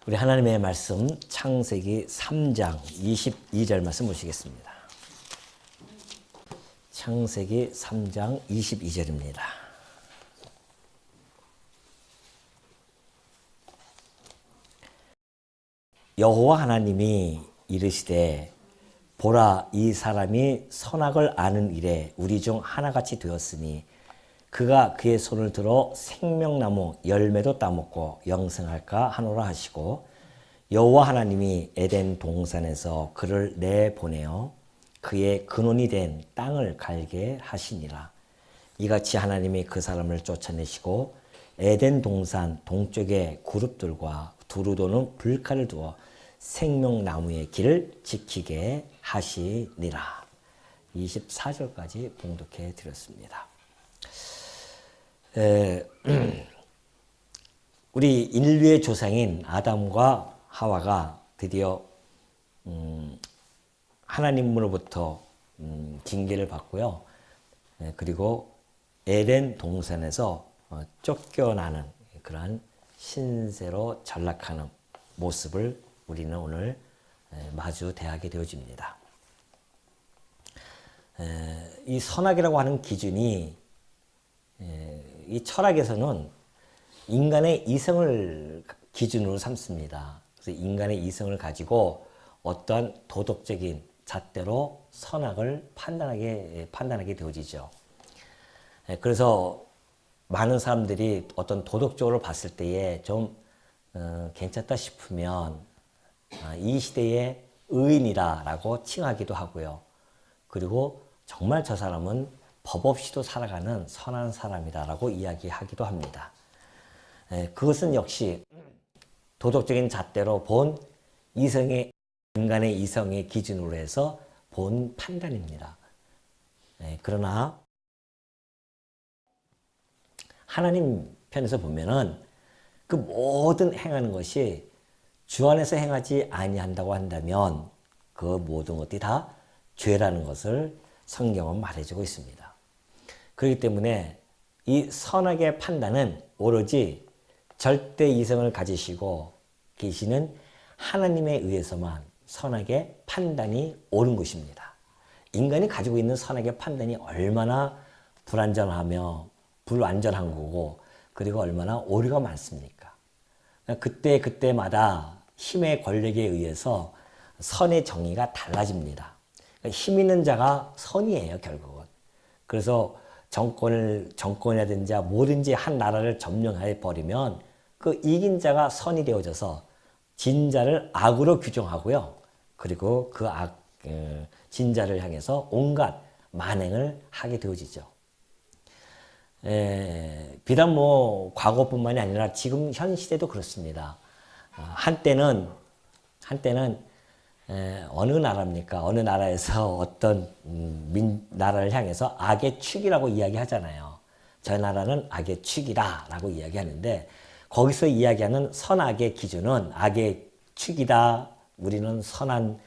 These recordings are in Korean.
우리 하나님의 말씀 창세기 3장 22절 말씀 보시겠습니다. 창세기 3장 22절입니다. 여호와 하나님이 이르시되 보라, 이 사람이 선악을 아는 일에 우리 중 하나같이 되었으니 그가 그의 손을 들어 생명나무 열매도 따먹고 영생할까 하노라 하시고, 여호와 하나님이 에덴 동산에서 그를 내보내어 그의 근원이 된 땅을 갈게 하시니라. 이같이 하나님이 그 사람을 쫓아내시고 에덴 동산 동쪽에 그룹들과 두루 도는 불칼을 두어 생명나무의 길을 지키게 하시니라. 24절까지 봉독해 드렸습니다. 우리 인류의 조상인 아담과 하와가 드디어 하나님으로부터 징계를 받고요. 그리고 에덴 동산에서 쫓겨나는 그러한 신세로 전락하는 모습을 우리는 오늘 마주 대하게 되어집니다. 이 선악이라고 하는 기준이 이 철학에서는 인간의 이성을 기준으로 삼습니다. 그래서 인간의 이성을 가지고 어떠한 도덕적인 잣대로 선악을 판단하게 되어지죠. 그래서 많은 사람들이 어떤 도덕적으로 봤을 때에 좀 괜찮다 싶으면 이 시대의 의인이라고 칭하기도 하고요. 그리고 정말 저 사람은 법 없이도 살아가는 선한 사람이다라고 이야기하기도 합니다. 그것은 역시 도덕적인 잣대로 본 인간의 이성의 기준으로 해서 본 판단입니다. 그러나 하나님 편에서 보면은 그 모든 행하는 것이 주 안에서 행하지 아니한다고 한다면 그 모든 것들이 다 죄라는 것을 성경은 말해주고 있습니다. 그렇기 때문에 이 선악의 판단은 오로지 절대 이성을 가지시고 계시는 하나님에 의해서만 선악의 판단이 옳은 것입니다. 인간이 가지고 있는 선악의 판단이 얼마나 불완전하며 불완전한 거고, 그리고 얼마나 오류가 많습니까? 그때마다 힘의 권력에 의해서 선의 정의가 달라집니다. 힘 있는 자가 선이에요, 결국은. 그래서 정권이라든지 뭐든지 한 나라를 점령해 버리면 그 이긴 자가 선이 되어져서 진 자를 악으로 규정하고요. 그리고 그 진 자를 향해서 온갖 만행을 하게 되어지죠. 비단 과거뿐만이 아니라 지금 현 시대도 그렇습니다. 한때는 어느 나라입니까? 어느 나라에서 어떤 나라를 향해서 악의 축이라고 이야기하잖아요. 저 나라는 악의 축이다라고 이야기하는데, 거기서 이야기하는 선악의 기준은 악의 축이다, 우리는 선한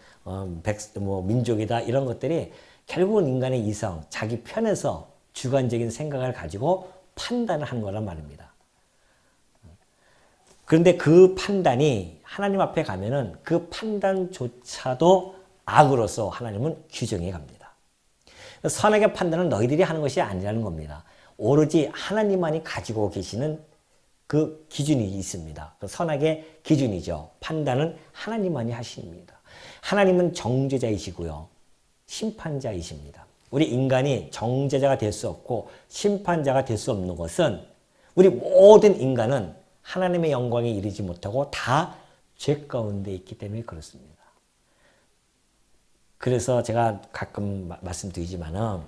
민족이다, 이런 것들이 결국은 인간의 이성, 자기 편에서 주관적인 생각을 가지고 판단을 하는 거란 말입니다. 그런데 그 판단이 하나님 앞에 가면은 그 판단조차도 악으로서 하나님은 규정해 갑니다. 선악의 판단은 너희들이 하는 것이 아니라는 겁니다. 오로지 하나님만이 가지고 계시는 그 기준이 있습니다. 그 선악의 기준이죠. 판단은 하나님만이 하십니다. 하나님은 정죄자이시고요, 심판자이십니다. 우리 인간이 정죄자가 될 수 없고 심판자가 될 수 없는 것은 우리 모든 인간은 하나님의 영광에 이르지 못하고 다 죄 가운데 있기 때문에 그렇습니다. 그래서 제가 가끔 말씀드리지만은,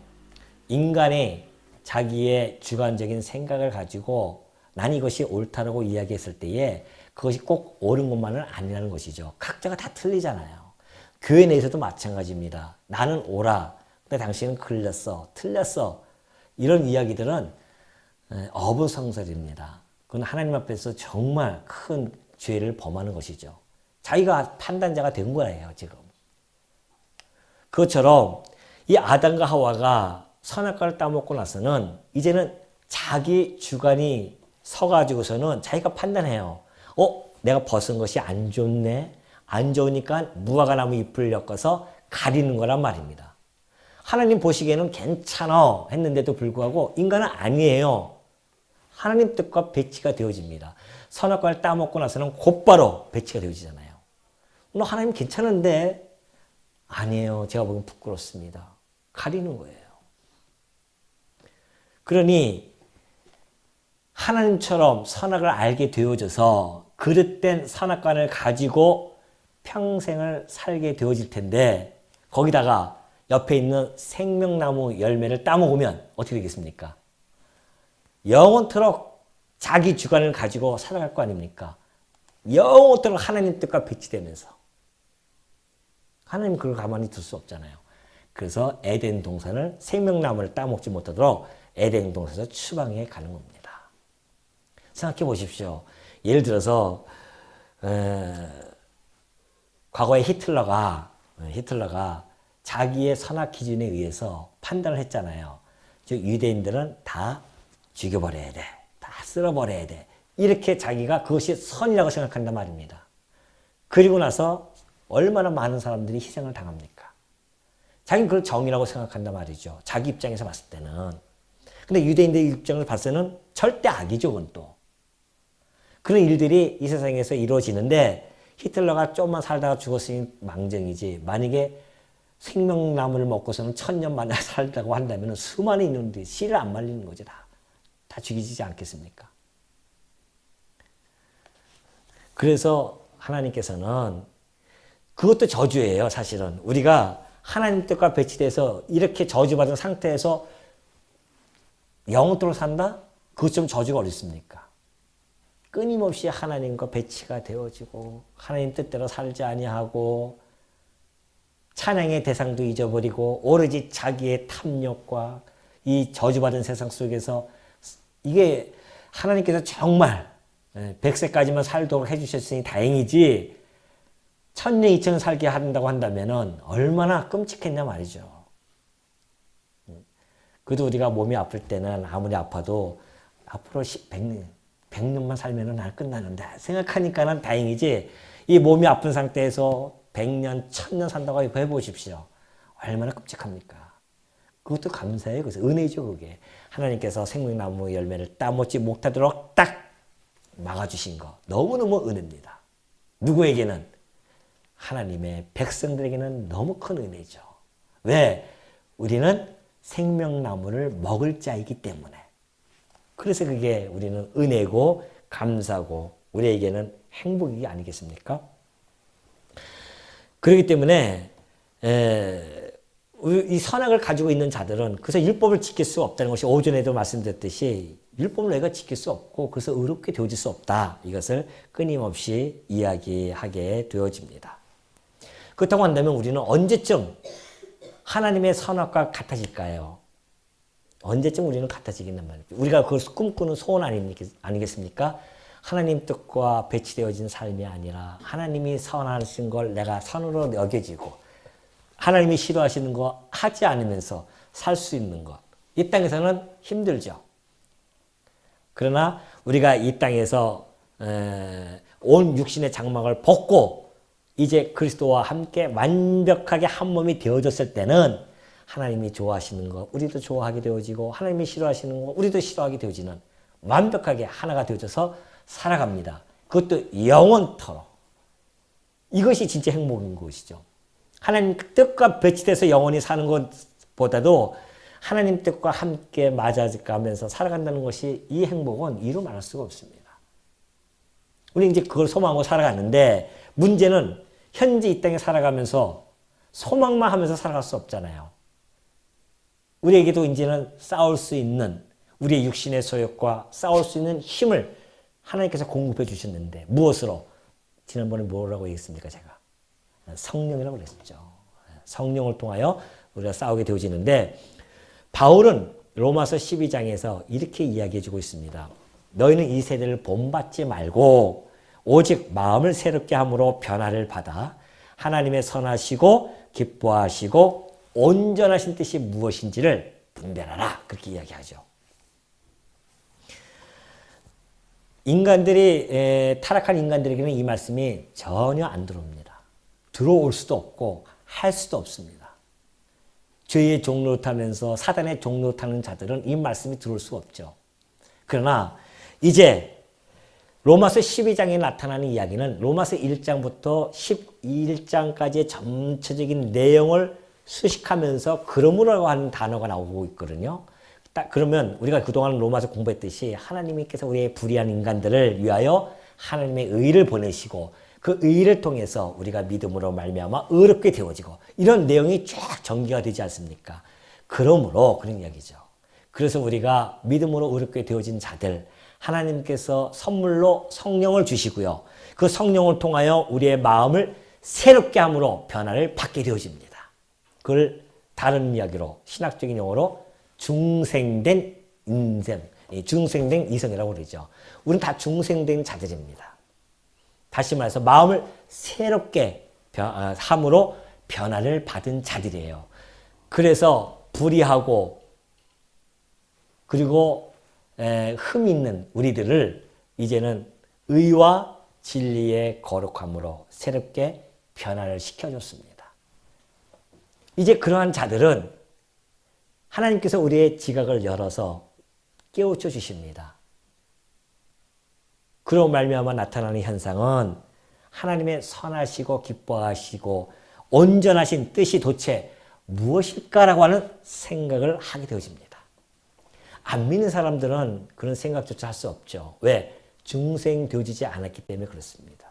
인간이 자기의 주관적인 생각을 가지고 난 이것이 옳다라고 이야기했을 때에 그것이 꼭 옳은 것만은 아니라는 것이죠. 각자가 다 틀리잖아요. 교회 내에서도 마찬가지입니다. 나는 옳아, 근데 당신은 틀렸어. 이런 이야기들은 어부성설입니다. 그건 하나님 앞에서 정말 큰 죄를 범하는 것이죠. 자기가 판단자가 된 거예요, 지금. 그것처럼 이 아담과 하와가 선악과를 따먹고 나서는 이제는 자기 주관이 서가지고서는 자기가 판단해요. 내가 벗은 것이 안 좋네. 안 좋으니까 무화과 나무 잎을 엮어서 가리는 거란 말입니다. 하나님 보시기에는 괜찮아 했는데도 불구하고 인간은 아니에요. 하나님 뜻과 배치가 되어집니다. 선악과를 따먹고 나서는 곧바로 배치가 되어지잖아요. 너 하나님 괜찮은데 아니에요. 제가 보기엔 부끄럽습니다. 가리는 거예요. 그러니 하나님처럼 선악을 알게 되어져서 그릇된 선악과를 가지고 평생을 살게 되어질 텐데 거기다가 옆에 있는 생명나무 열매를 따먹으면 어떻게 되겠습니까? 영원토록 자기 주관을 가지고 살아갈 거 아닙니까? 영원토록 하나님 뜻과 배치되면서. 하나님 그걸 가만히 둘 수 없잖아요. 그래서 에덴 동산을 생명나무를 따먹지 못하도록 에덴 동산에서 추방해 가는 겁니다. 생각해 보십시오. 예를 들어서 과거에 히틀러가 자기의 선악 기준에 의해서 판단을 했잖아요. 즉 유대인들은 다 죽여버려야 돼. 다 쓸어버려야 돼. 이렇게 자기가 그것이 선이라고 생각한단 말입니다. 그리고 나서 얼마나 많은 사람들이 희생을 당합니까? 자기는 그걸 정의라고 생각한단 말이죠. 자기 입장에서 봤을 때는. 근데 유대인들 입장을 봤을 때는 절대 악이죠. 그건 또. 그런 일들이 이 세상에서 이루어지는데 히틀러가 좀만 살다가 죽었으니 망정이지. 만약에 생명나무를 먹고서는 1000년 만에 살다고 한다면 수많은 인원들이 씨를 안 말리는 거지. 다 죽이지 않겠습니까? 그래서 하나님께서는 그것도 저주예요. 사실은. 우리가 하나님 뜻과 배치돼서 이렇게 저주받은 상태에서 영원토록 산다? 그것 좀 저주가 어딨습니까? 끊임없이 하나님과 배치가 되어지고 하나님 뜻대로 살지 아니하고 찬양의 대상도 잊어버리고 오로지 자기의 탐욕과 이 저주받은 세상 속에서 이게 하나님께서 정말 100세까지만 살도록 해주셨으니 다행이지 1000년, 2000년 살게 한다고 한다면 얼마나 끔찍했냐 말이죠. 그래도 우리가 몸이 아플 때는 아무리 아파도 앞으로 100년만 살면 날 끝나는데 생각하니까는 다행이지 이 몸이 아픈 상태에서 100년, 1000년 산다고 해보십시오. 얼마나 끔찍합니까? 그것도 감사해요. 그래서 은혜죠, 그게. 하나님께서 생명나무 열매를 따먹지 못하도록 딱 막아주신 거. 너무너무 은혜입니다. 누구에게는? 하나님의 백성들에게는 너무 큰 은혜죠. 왜? 우리는 생명나무를 먹을 자이기 때문에. 그래서 그게 우리는 은혜고 감사고 우리에게는 행복이 아니겠습니까? 그렇기 때문에 이 선악을 가지고 있는 자들은 그래서 율법을 지킬 수 없다는 것이 오전에도 말씀드렸듯이 율법을 내가 지킬 수 없고 그래서 의롭게 되어질 수 없다. 이것을 끊임없이 이야기하게 되어집니다. 그렇다고 한다면 우리는 언제쯤 하나님의 선악과 같아질까요? 언제쯤 우리는 같아지겠단 말이죠. 우리가 그걸 꿈꾸는 소원 아니겠습니까? 하나님 뜻과 배치되어진 삶이 아니라 하나님이 선하신 걸 내가 선으로 여겨지고 하나님이 싫어하시는 거 하지 않으면서 살 수 있는 것. 이 땅에서는 힘들죠. 그러나 우리가 이 땅에서 온 육신의 장막을 벗고 이제 그리스도와 함께 완벽하게 한 몸이 되어졌을 때는 하나님이 좋아하시는 거 우리도 좋아하게 되어지고 하나님이 싫어하시는 거 우리도 싫어하게 되어지는 완벽하게 하나가 되어져서 살아갑니다. 그것도 영원토록. 이것이 진짜 행복인 것이죠. 하나님 뜻과 배치돼서 영원히 사는 것보다도 하나님 뜻과 함께 맞아가면서 살아간다는 것이 이 행복은 이루 말할 수가 없습니다. 우리 이제 그걸 소망하고 살아가는데 문제는 현재 이 땅에 살아가면서 소망만 하면서 살아갈 수 없잖아요. 우리에게도 이제는 싸울 수 있는 우리의 육신의 소욕과 싸울 수 있는 힘을 하나님께서 공급해 주셨는데 무엇으로? 지난번에 뭐라고 얘기했습니까? 제가 성령이라고 그랬죠. 성령을 통하여 우리가 싸우게 되어지는데 바울은 로마서 12장에서 이렇게 이야기해 주고 있습니다. 너희는 이 세대를 본받지 말고 오직 마음을 새롭게 함으로 변화를 받아 하나님의 선하시고 기뻐하시고 온전하신 뜻이 무엇인지를 분별하라. 그렇게 이야기하죠. 인간들이 타락한 인간들에게는 이 말씀이 전혀 안 들어옵니다. 들어올 수도 없고 할 수도 없습니다. 죄의 종노릇하면서 사단의 종노릇하는 자들은 이 말씀이 들어올 수 없죠. 그러나 이제 로마서 12장에 나타나는 이야기는 로마서 1장부터 11장까지의 전체적인 내용을 수식하면서 그러므로 하는 단어가 나오고 있거든요. 그러면 우리가 그동안 로마서 공부했듯이 하나님께서 우리의 불의한 인간들을 위하여 하나님의 의를 보내시고 그 의를 통해서 우리가 믿음으로 말미암아 의롭게 되어지고 이런 내용이 쫙 전개가 되지 않습니까? 그러므로 그런 이야기죠. 그래서 우리가 믿음으로 의롭게 되어진 자들 하나님께서 선물로 성령을 주시고요. 그 성령을 통하여 우리의 마음을 새롭게 함으로 변화를 받게 되어집니다. 그걸 다른 이야기로 신학적인 용어로 중생된 인생, 중생된 이성이라고 그러죠. 우리는 다 중생된 자들입니다. 다시 말해서 마음을 새롭게 함으로 변화를 받은 자들이에요. 그래서 불의하고 그리고 흠 있는 우리들을 이제는 의와 진리의 거룩함으로 새롭게 변화를 시켜줬습니다. 이제 그러한 자들은 하나님께서 우리의 지각을 열어서 깨우쳐 주십니다. 그로 말미암아 나타나는 현상은 하나님의 선하시고 기뻐하시고 온전하신 뜻이 도대체 무엇일까라고 하는 생각을 하게 되어집니다. 안 믿는 사람들은 그런 생각조차 할 수 없죠. 왜? 중생되어지지 않았기 때문에 그렇습니다.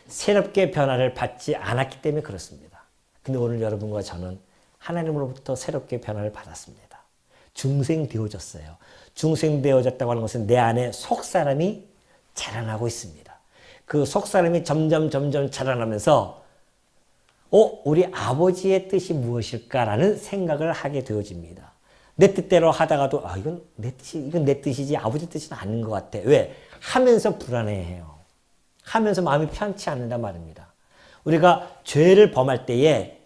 새롭게 변화를 받지 않았기 때문에 그렇습니다. 근데 오늘 여러분과 저는 하나님으로부터 새롭게 변화를 받았습니다. 중생되어졌어요. 중생되어졌다고 하는 것은 내 안에 속사람이 자라나고 있습니다. 그 속사람이 점점 자라나면서 우리 아버지의 뜻이 무엇일까라는 생각을 하게 되어집니다. 내 뜻대로 하다가도 이건 내 뜻이지 아버지 뜻은 아닌 것 같아. 왜? 하면서 불안해해요. 하면서 마음이 편치 않는단 말입니다. 우리가 죄를 범할 때에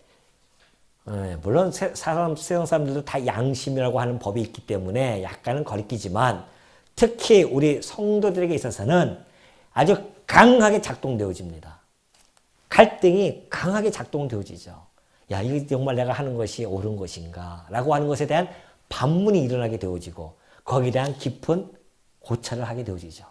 물론 세상 사람들도 다 양심이라고 하는 법이 있기 때문에 약간은 거리끼지만 특히 우리 성도들에게 있어서는 아주 강하게 작동되어집니다. 갈등이 강하게 작동되어지죠. 야, 이게 정말 내가 하는 것이 옳은 것인가? 라고 하는 것에 대한 반문이 일어나게 되어지고 거기에 대한 깊은 고찰을 하게 되어지죠.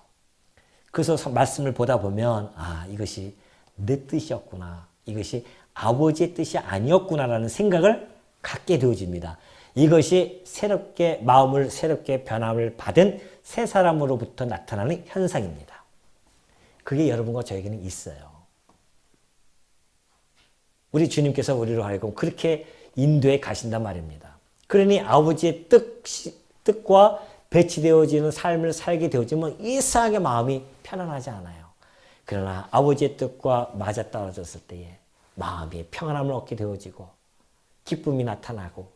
그래서 말씀을 보다 보면 이것이 내 뜻이었구나. 이것이 아버지의 뜻이 아니었구나라는 생각을 갖게 되어집니다. 이것이 새롭게 마음을 새롭게 변함을 받은 새 사람으로부터 나타나는 현상입니다. 그게 여러분과 저에게는 있어요. 우리 주님께서 우리로 하여금 그렇게 인도해 가신단 말입니다. 그러니 아버지의 뜻과 배치되어지는 삶을 살게 되어지면 이상하게 마음이 편안하지 않아요. 그러나 아버지의 뜻과 맞아떨어졌을 때에 마음이 평안함을 얻게 되어지고 기쁨이 나타나고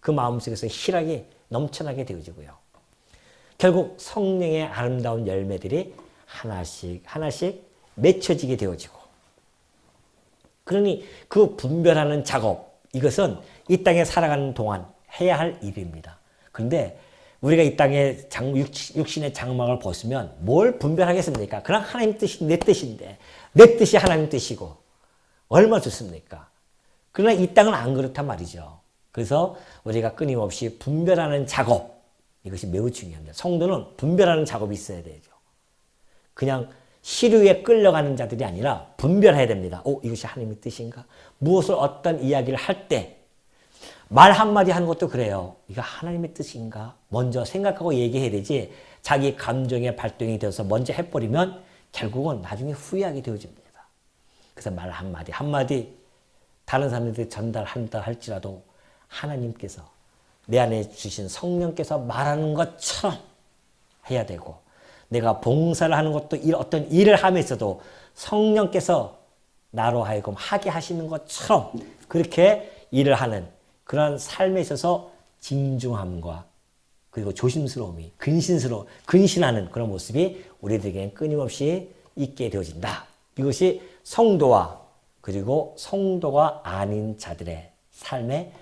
그 마음속에서 희락이 넘쳐나게 되어지고요. 결국 성령의 아름다운 열매들이 하나씩 맺혀지게 되어지고 그러니 그 분별하는 작업 이것은 이 땅에 살아가는 동안 해야 할 일입니다. 그런데 우리가 이 땅에 육신의 장막을 벗으면 뭘 분별하겠습니까? 그냥 하나님 뜻이 내 뜻인데 내 뜻이 하나님 뜻이고 얼마나 좋습니까? 그러나 이 땅은 안 그렇단 말이죠. 그래서 우리가 끊임없이 분별하는 작업 이것이 매우 중요합니다. 성도는 분별하는 작업이 있어야 되죠. 그냥 시류에 끌려가는 자들이 아니라 분별해야 됩니다. 이것이 하나님의 뜻인가? 무엇을 어떤 이야기를 할 때 말 한마디 하는 것도 그래요. 이거 하나님의 뜻인가? 먼저 생각하고 얘기해야 되지 자기 감정의 발동이 되어서 먼저 해버리면 결국은 나중에 후회하게 되어집니다. 그래서 말 한마디 다른 사람들이 전달한다 할지라도 하나님께서 내 안에 주신 성령께서 말하는 것처럼 해야 되고 내가 봉사를 하는 것도 어떤 일을 함에서도 성령께서 나로 하여금 하게 하시는 것처럼 그렇게 일을 하는 그런 삶에 있어서 진중함과 그리고 조심스러움이 근신하는 그런 모습이 우리들에게는 끊임없이 있게 되어진다. 이것이 성도와 그리고 성도가 아닌 자들의 삶의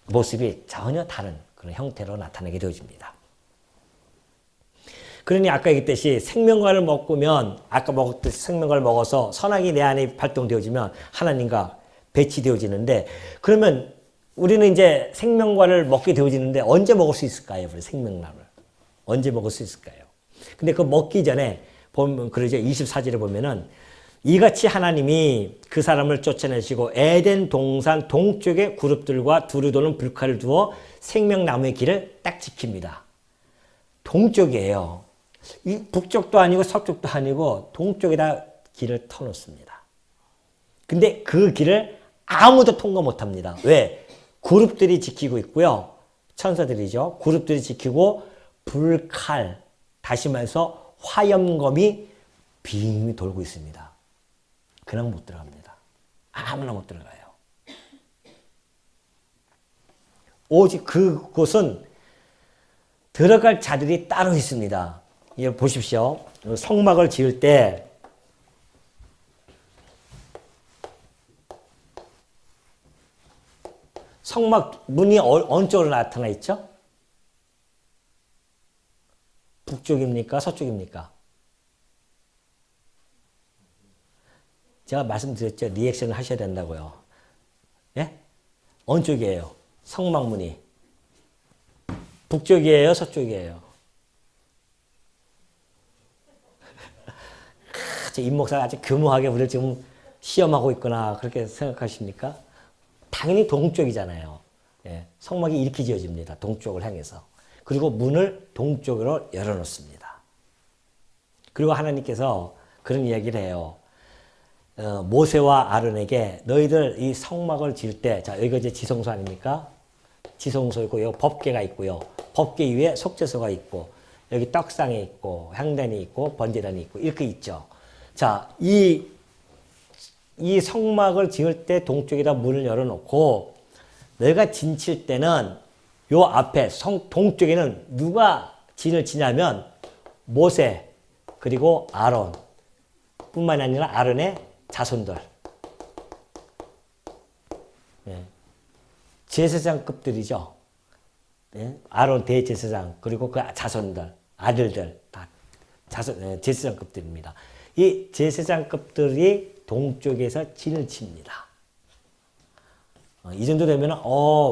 모습이 전혀 다른 그런 형태로 나타나게 되어집니다. 그러니 아까 얘기했듯이 생명과를 먹으면 아까 먹었듯이 생명과를 먹어서 선악이 내 안에 발동되어지면 하나님과 배치되어지는데 그러면 우리는 이제 생명과를 먹게 되어지는데 언제 먹을 수 있을까요? 생명나물. 언제 먹을 수 있을까요? 근데 그 먹기 전에 보면 그러죠. 24절에 보면은 이같이 하나님이 그 사람을 쫓아내시고 에덴 동산 동쪽에 그룹들과 두루 도는 불칼을 두어 생명나무의 길을 딱 지킵니다. 동쪽이에요. 이 북쪽도 아니고 서쪽도 아니고 동쪽에다 길을 터놓습니다. 근데 그 길을 아무도 통과 못합니다. 왜? 그룹들이 지키고 있고요. 천사들이죠. 그룹들이 지키고 불칼, 다시 말해서 화염검이 빙 돌고 있습니다. 그냥 못 들어갑니다. 아무나 못 들어가요. 오직 그곳은 들어갈 자들이 따로 있습니다. 이거 보십시오. 성막을 지을 때 성막 문이 어느 쪽으로 나타나 있죠? 북쪽입니까? 서쪽입니까? 제가 말씀드렸죠. 리액션을 하셔야 된다고요. 예? 어느 쪽이에요? 성막문이. 북쪽이에요? 서쪽이에요? 임 목사가 아주 교묘하게 우리를 지금 시험하고 있구나 그렇게 생각하십니까? 당연히 동쪽이잖아요. 예, 성막이 이렇게 지어집니다. 동쪽을 향해서. 그리고 문을 동쪽으로 열어놓습니다. 그리고 하나님께서 그런 이야기를 해요. 모세와 아론에게 너희들 이 성막을 지을 때, 자, 여기가 이제 지성소 아닙니까? 지성소 있고, 여기 법궤가 있고요. 법궤 위에 속죄소가 있고, 여기 떡상이 있고, 향단이 있고, 번제단이 있고, 이렇게 있죠. 자, 이 성막을 지을 때 동쪽에다 문을 열어놓고, 너희가 진칠 때는 요 앞에 동쪽에는 누가 진을 치냐면 모세 그리고 아론 뿐만 아니라 아론의 자손들. 예. 제사장급들이죠. 예. 아론 대제사장 그리고 그 자손들, 아들들 다 제사장급들입니다. 이 제사장급들이 동쪽에서 진을 칩니다. 이 정도 되면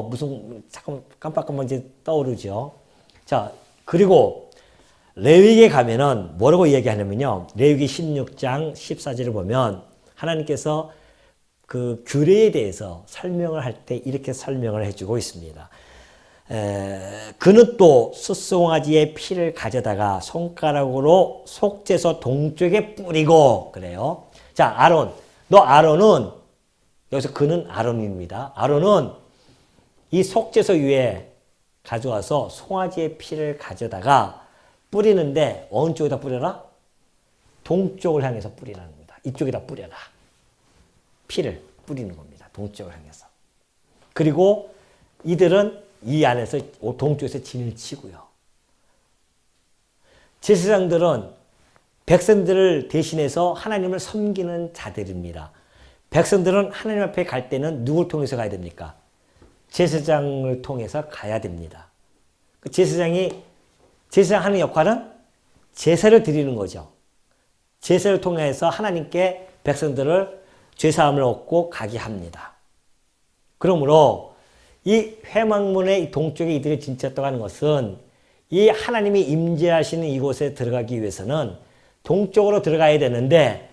무슨 잠깐 깜빡깜빡 이제 떠오르죠. 자, 그리고 레위기에 가면은 뭐라고 이야기하냐면요. 레위기 16장 14절을 보면 하나님께서 그 규례에 대해서 설명을 할 때 이렇게 설명을 해주고 있습니다. 그는 또 숫송아지의 피를 가져다가 손가락으로 속죄소 동쪽에 뿌리고 그래요. 자, 아론은 여기서 그는 아론입니다. 아론은 이 속죄소 위에 가져와서 송아지의 피를 가져다가 뿌리는데 어느 쪽에다 뿌려라? 동쪽을 향해서 뿌리라는 겁니다. 이쪽에다 뿌려라. 피를 뿌리는 겁니다. 동쪽을 향해서. 그리고 이들은 이 안에서 동쪽에서 진을 치고요. 제사장들은 백성들을 대신해서 하나님을 섬기는 자들입니다. 백성들은 하나님 앞에 갈 때는 누굴 통해서 가야 됩니까? 제사장을 통해서 가야 됩니다. 그 제사장 하는 역할은 제사를 드리는 거죠. 제사를 통해서 하나님께 백성들을 죄사함을 얻고 가게 합니다. 그러므로 이 회막문의 동쪽에 이들이 진쳤다고 하는 것은 이 하나님이 임재하시는 이곳에 들어가기 위해서는 동쪽으로 들어가야 되는데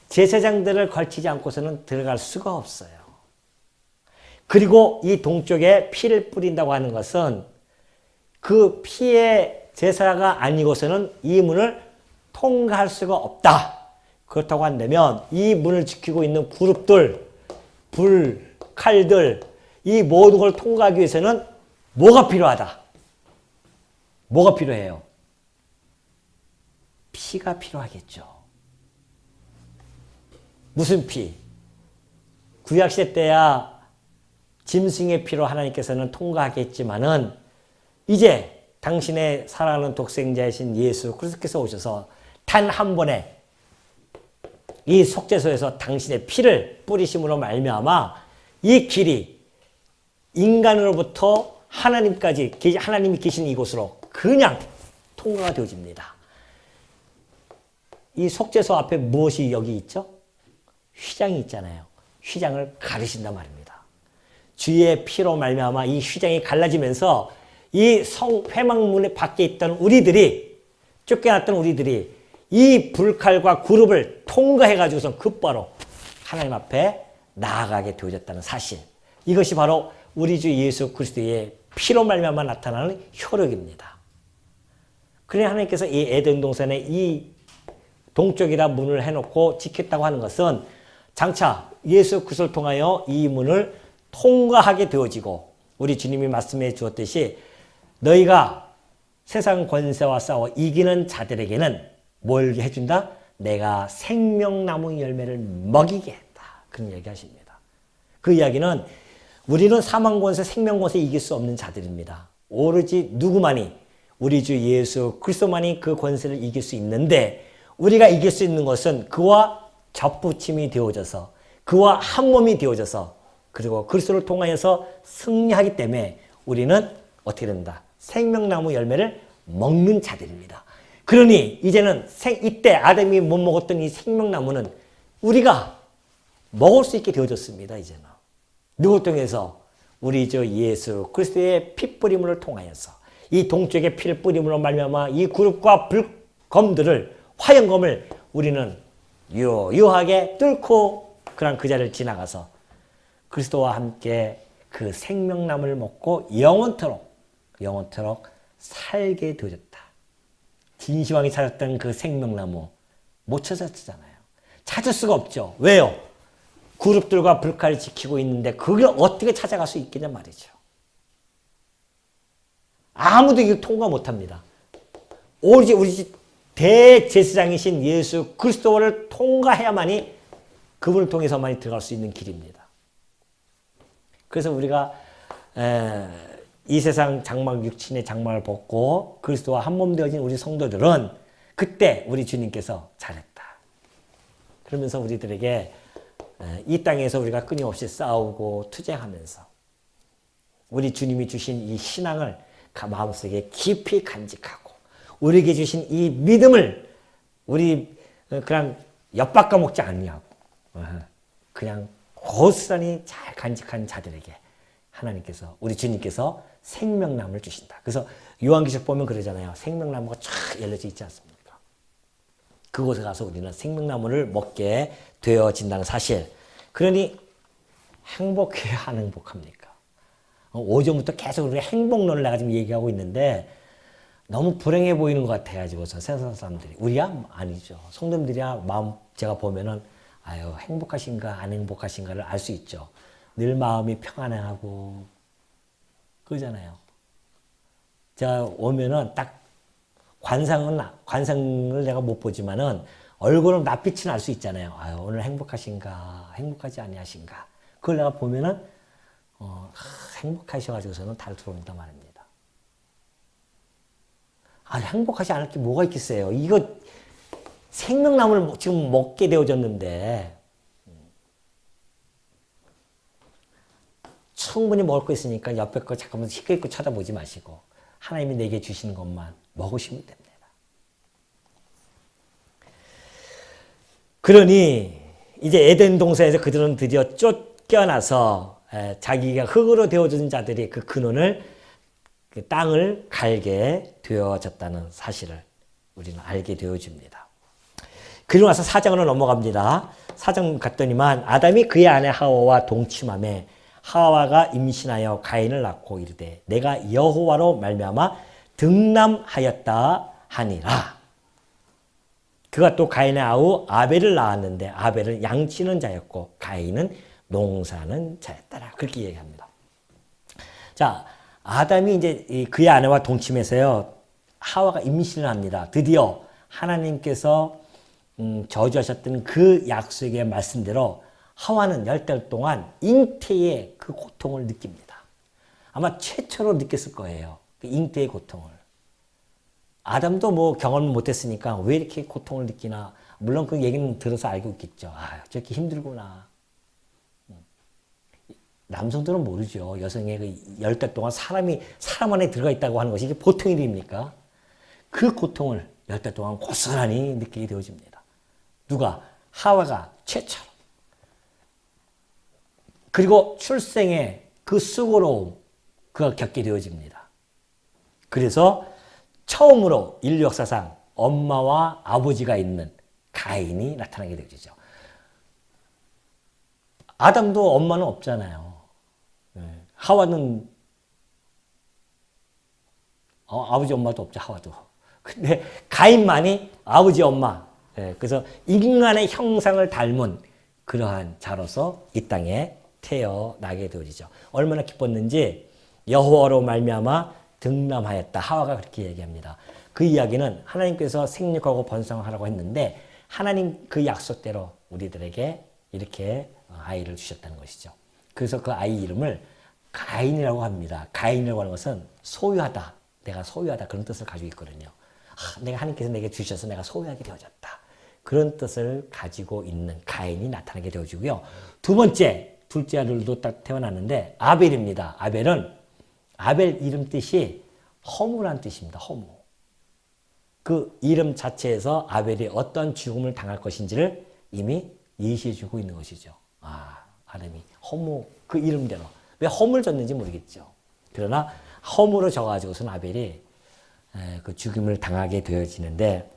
제사장들을 걸치지 않고서는 들어갈 수가 없어요. 그리고 이 동쪽에 피를 뿌린다고 하는 것은 그 피의 제사가 아니고서는 이 문을 통과할 수가 없다. 그렇다고 한다면 이 문을 지키고 있는 그룹들, 칼들, 이 모든 걸 통과하기 위해서는 뭐가 필요하다? 뭐가 필요해요? 피가 필요하겠죠. 무슨 피? 구약시대 때야 짐승의 피로 하나님께서는 통과하겠지만은 이제 당신의 사랑하는 독생자이신 예수 그리스도께서 오셔서 단 한 번에 이 속죄소에서 당신의 피를 뿌리심으로 말미암아 이 길이 인간으로부터 하나님까지 하나님이 계신 이곳으로 그냥 통과가 되어집니다. 이 속죄소 앞에 무엇이 여기 있죠? 휘장이 있잖아요. 휘장을 가르신단 말입니다. 주의 피로 말미암아 이 휘장이 갈라지면서 이 회막문에 밖에 있던 우리들이, 쫓겨났던 우리들이 이 불칼과 구름을 통과해가지고선 곧바로 하나님 앞에 나아가게 되어졌다는 사실. 이것이 바로 우리 주 예수 그리스도의 피로 말미암아 나타나는 효력입니다. 그러니 하나님께서 이 에덴 동산에 이 동쪽이라 문을 해놓고 지켰다고 하는 것은 장차 예수 그리스도를 통하여 이 문을 통과하게 되어지고, 우리 주님이 말씀해 주었듯이 너희가 세상 권세와 싸워 이기는 자들에게는 뭘 해준다? 내가 생명나무 열매를 먹이게 했다. 그런 이야기 하십니다. 그 이야기는 우리는 사망권세, 생명권세 이길 수 없는 자들입니다. 오로지 누구만이, 우리 주 예수 그리스도만이 그 권세를 이길 수 있는데, 우리가 이길 수 있는 것은 그와 접붙임이 되어져서, 그와 한 몸이 되어져서, 그리고 그리스도를 통하여서 승리하기 때문에 우리는 어떻게 된다? 생명나무 열매를 먹는 자들입니다. 그러니 이제는 이때 아담이 못 먹었던 이 생명나무는 우리가 먹을 수 있게 되어졌습니다. 이제는 누굴 통해서? 우리 주 예수 그리스도의 피 뿌림을 통하여서, 이 동쪽의 피를 뿌림으로 말미암아 이 굴과 불검들을, 화영검을 우리는 유효하게 뚫고 그런 그 자리를 지나가서 그리스도와 함께 그 생명나무를 먹고 영원토록 살게 되어졌다. 진시황이 찾았던 그 생명나무 못 찾았잖아요. 찾을 수가 없죠. 왜요? 그룹들과 불칼을 지키고 있는데 그걸 어떻게 찾아갈 수 있겠냐 말이죠. 아무도 이걸 통과 못합니다. 오로지 우리 대제사장이신 예수 그리스도를 통과해야만이, 그분을 통해서만이 들어갈 수 있는 길입니다. 그래서 우리가 이 세상 장막 육신의 장막을 벗고 그리스도와 한 몸 되어진 우리 성도들은 그때 우리 주님께서 잘했다. 그러면서 우리들에게 이 땅에서 우리가 끊임없이 싸우고 투쟁하면서 우리 주님이 주신 이 신앙을 마음속에 깊이 간직하고, 우리에게 주신 이 믿음을 우리 그냥 엿바꿔 먹지 아니하고 그냥 고스란히 잘 간직한 자들에게 하나님께서, 우리 주님께서 생명나무를 주신다. 그래서 요한계시록 보면 그러잖아요. 생명나무가 쫙 열려져 있지 않습니까? 그곳에 가서 우리는 생명나무를 먹게 되어진다는 사실. 그러니 행복해야 안 행복합니까? 오전부터 계속 우리가 행복론을 내가 지금 얘기하고 있는데 너무 불행해 보이는 것 같아가지고서 세상 사람들이. 우리야 아니죠. 성도님들이야 마음 제가 보면은 아유 행복하신가 안 행복하신가를 알 수 있죠. 늘 마음이 평안해하고 그러잖아요. 제가 오면은 딱 관상을 내가 못 보지만은 얼굴은 낯빛은 알 수 있잖아요. 아유 오늘 행복하신가 행복하지 아니하신가. 그걸 내가 보면은 행복하셔가지고서는 달 들어온단 말입니다. 아 행복하지 않을 게 뭐가 있겠어요. 이거 생명나무를 지금 먹게 되어졌는데 충분히 먹을 거 있으니까 옆에 거 잠깐만 시끄럽게 쳐다보지 마시고 하나님이 내게 주시는 것만 먹으시면 됩니다. 그러니 이제 에덴 동산에서 그들은 드디어 쫓겨나서 자기가 흙으로 되어진 자들이 그 근원을 그 땅을 갈게 되어졌다는 사실을 우리는 알게 되어집니다. 그리고 나서 4장으로 넘어갑니다. 4장 갔더니만 아담이 그의 아내 하와와 동침하매 하와가 임신하여 가인을 낳고 이르되 내가 여호와로 말미암아 등남하였다 하니라. 그가 또 가인의 아우 아벨을 낳았는데 아벨은 양치는 자였고 가인은 농사는 자였더라. 그렇게 얘기합니다. 자, 아담이 이제 그의 아내와 동침해서요 하와가 임신을 합니다. 드디어 하나님께서 저주하셨던 그 약속의 말씀대로 하와는 10달 동안 잉태의 그 고통을 느낍니다. 아마 최초로 느꼈을 거예요. 그 잉태의 고통을. 아담도 뭐 경험을 못했으니까 왜 이렇게 고통을 느끼나. 물론 그 얘기는 들어서 알고 있겠죠. 아, 저렇게 힘들구나. 남성들은 모르죠. 여성의 그 10달 동안 사람 안에 들어가 있다고 하는 것이 이게 보통 일입니까? 그 고통을 10달 동안 고스란히 느끼게 되어집니다. 누가? 하와가 최초로. 그리고 출생의 그 수고로움, 그가 겪게 되어집니다. 그래서 처음으로 인류 역사상 엄마와 아버지가 있는 가인이 나타나게 되어지죠. 아담도 엄마는 없잖아요. 하와는 아버지 엄마도 없죠. 하와도. 근데 가인만이 아버지 엄마. 그래서 인간의 형상을 닮은 그러한 자로서 이 땅에 태어나게 되어지죠. 얼마나 기뻤는지 여호와로 말미암아 등남하였다. 하와가 그렇게 얘기합니다. 그 이야기는 하나님께서 생육하고 번성하라고 했는데 하나님 그 약속대로 우리들에게 이렇게 아이를 주셨다는 것이죠. 그래서 그 아이 이름을 가인이라고 합니다. 가인이라고 하는 것은 소유하다. 내가 소유하다. 그런 뜻을 가지고 있거든요. 내가 하나님께서 내게 주셔서 내가 소유하게 되어졌다. 그런 뜻을 가지고 있는 가인이 나타나게 되어지고요. 두 번째, 둘째 아들도 딱 태어났는데 아벨입니다. 아벨 이름 뜻이 허무란 뜻입니다. 허무. 그 이름 자체에서 아벨이 어떤 죽음을 당할 것인지를 이미 예시해주고 있는 것이죠. 아담이 허무 그 이름대로. 왜 허무를 줬는지 모르겠죠. 그러나 허무로 져가지고서는 아벨이 그 죽임을 당하게 되어지는데,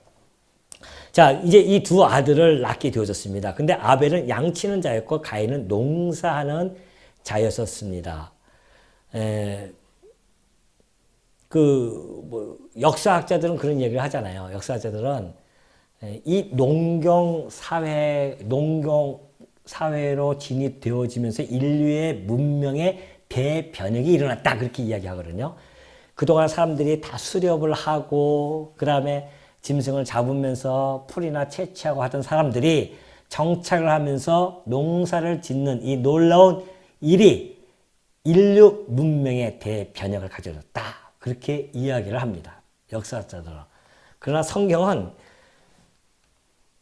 자, 이제 이 두 아들을 낳게 되어졌습니다. 근데 아벨은 양치는 자였고 가인은 농사하는 자였었습니다. 역사학자들은 그런 얘기를 하잖아요. 역사학자들은 이 농경 사회로 진입되어지면서 인류의 문명의 대변혁이 일어났다. 그렇게 이야기하거든요. 그동안 사람들이 다 수렵을 하고, 그 다음에 짐승을 잡으면서 풀이나 채취하고 하던 사람들이 정착을 하면서 농사를 짓는 이 놀라운 일이 인류 문명의 대변혁을 가져줬다. 그렇게 이야기를 합니다. 역사학자들은. 그러나 성경은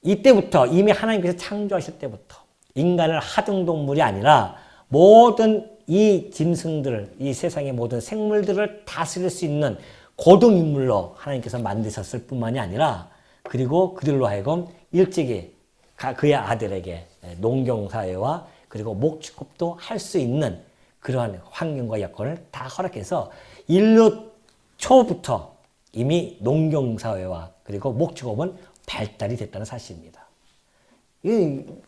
이때부터 이미 하나님께서 창조하실 때부터 인간을 하등동물이 아니라 모든 이 짐승들, 이 세상의 모든 생물들을 다스릴 수 있는 고등인물로 하나님께서 만드셨을 뿐만이 아니라 그리고 그들로 하여금 일찍이 그의 아들에게 농경사회와 그리고 목축업도 할 수 있는 그러한 환경과 여건을 다 허락해서 인류 초부터 이미 농경사회와 그리고 목축업은 발달이 됐다는 사실입니다.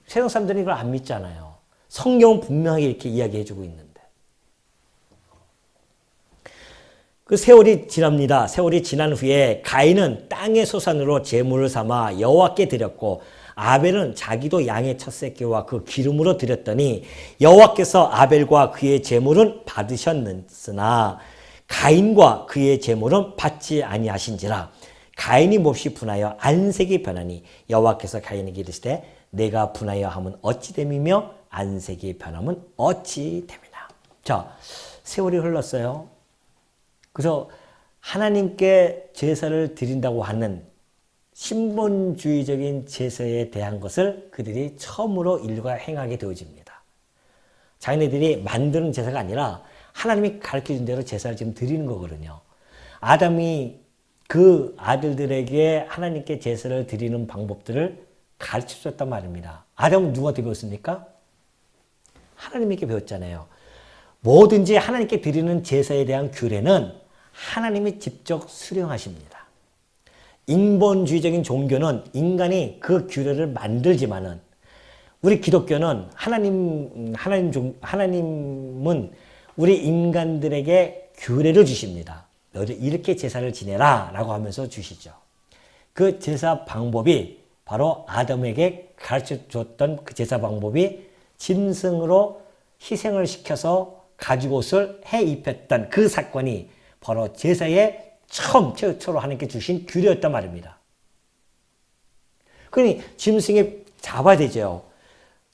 세상 사람들이 이걸 안 믿잖아요. 성경은 분명하게 이렇게 이야기해주고 있는데. 그 세월이 지납니다. 세월이 지난 후에 가인은 땅의 소산으로 제물을 삼아 여호와께 드렸고 아벨은 자기도 양의 첫 새끼와 그 기름으로 드렸더니 여호와께서 아벨과 그의 제물은 받으셨으나 가인과 그의 제물은 받지 아니하신지라. 가인이 몹시 분하여 안색이 변하니 여호와께서 가인에게 이르시되 내가 분하여 함은 어찌 됨이며 안색이 변함은 어찌 됨이냐. 자, 세월이 흘렀어요. 그래서 하나님께 제사를 드린다고 하는 신본주의적인 제사에 대한 것을 그들이 처음으로 인류가 행하게 되어집니다. 자기네들이 만드는 제사가 아니라 하나님이 가르쳐준 대로 제사를 지금 드리는 거거든요. 아담이 그 아들들에게 하나님께 제사를 드리는 방법들을 가르쳐줬단 말입니다. 아담은 누구한테 배웠습니까? 하나님께 배웠잖아요. 뭐든지 하나님께 드리는 제사에 대한 규례는 하나님이 직접 수령하십니다. 인본주의적인 종교는 인간이 그 규례를 만들지만은 우리 기독교는 하나님은 우리 인간들에게 규례를 주십니다. 너희들 이렇게 제사를 지내라 라고 하면서 주시죠. 그 제사 방법이 바로 아담에게 가르쳐 줬던 그 제사 방법이 짐승으로 희생을 시켜서 가죽옷을 해 입혔던 그 사건이 바로 제사의 최초로 하나님께 주신 규례였단 말입니다. 그러니 짐승이 잡아야 되죠.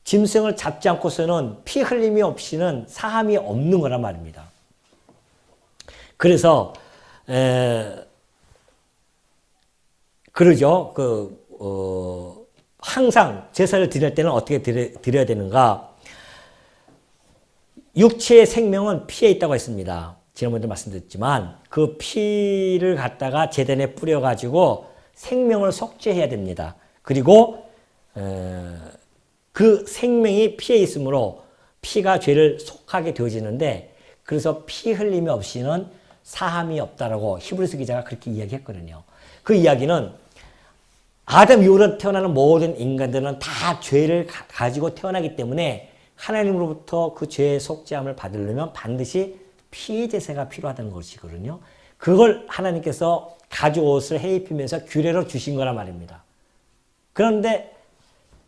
짐승을 잡지 않고서는 피 흘림이 없이는 사함이 없는 거란 말입니다. 그래서 그러죠. 항상 제사를 드릴 때는 어떻게 드려야 되는가? 육체의 생명은 피에 있다고 했습니다. 지난번에도 말씀드렸지만 그 피를 갖다가 제단에 뿌려가지고 생명을 속죄해야 됩니다. 그리고 그 생명이 피에 있으므로 피가 죄를 속하게 되어지는데 그래서 피 흘림이 없이는 사함이 없다라고 히브리서 기자가 그렇게 이야기했거든요. 그 이야기는 아담 이후로 태어나는 모든 인간들은 다 죄를 가지고 태어나기 때문에 하나님으로부터 그 죄의 속죄함을 받으려면 반드시 피의 제사가 필요하다는 것이거든요. 그걸 하나님께서 가죽옷을 해 입히면서 규례로 주신 거란 말입니다. 그런데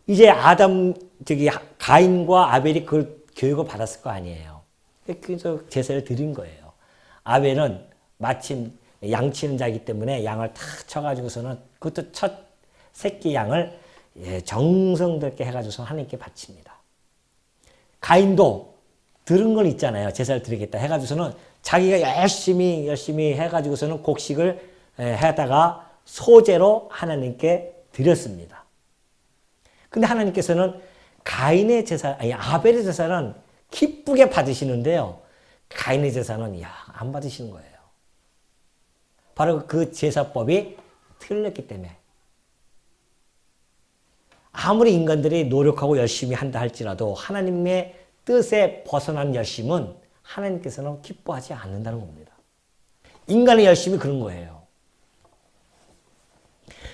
이제 가인과 아벨이 그걸 교육을 받았을 거 아니에요. 그래서 제사를 드린 거예요. 아벨은 마침 양치는 자이기 때문에 양을 탁 쳐가지고서는 그것도 첫 새끼 양을 정성스럽게 해가지고서 하나님께 바칩니다. 가인도 들은 건 있잖아요. 제사를 드리겠다 해가지고서는 자기가 열심히 해가지고서는 곡식을 하다가 소제로 하나님께 드렸습니다. 근데 하나님께서는 아벨의 제사는 기쁘게 받으시는데요. 가인의 제사는 안 받으시는 거예요. 바로 그 제사법이 틀렸기 때문에. 아무리 인간들이 노력하고 열심히 한다 할지라도 하나님의 뜻에 벗어난 열심은 하나님께서는 기뻐하지 않는다는 겁니다. 인간의 열심이 그런 거예요.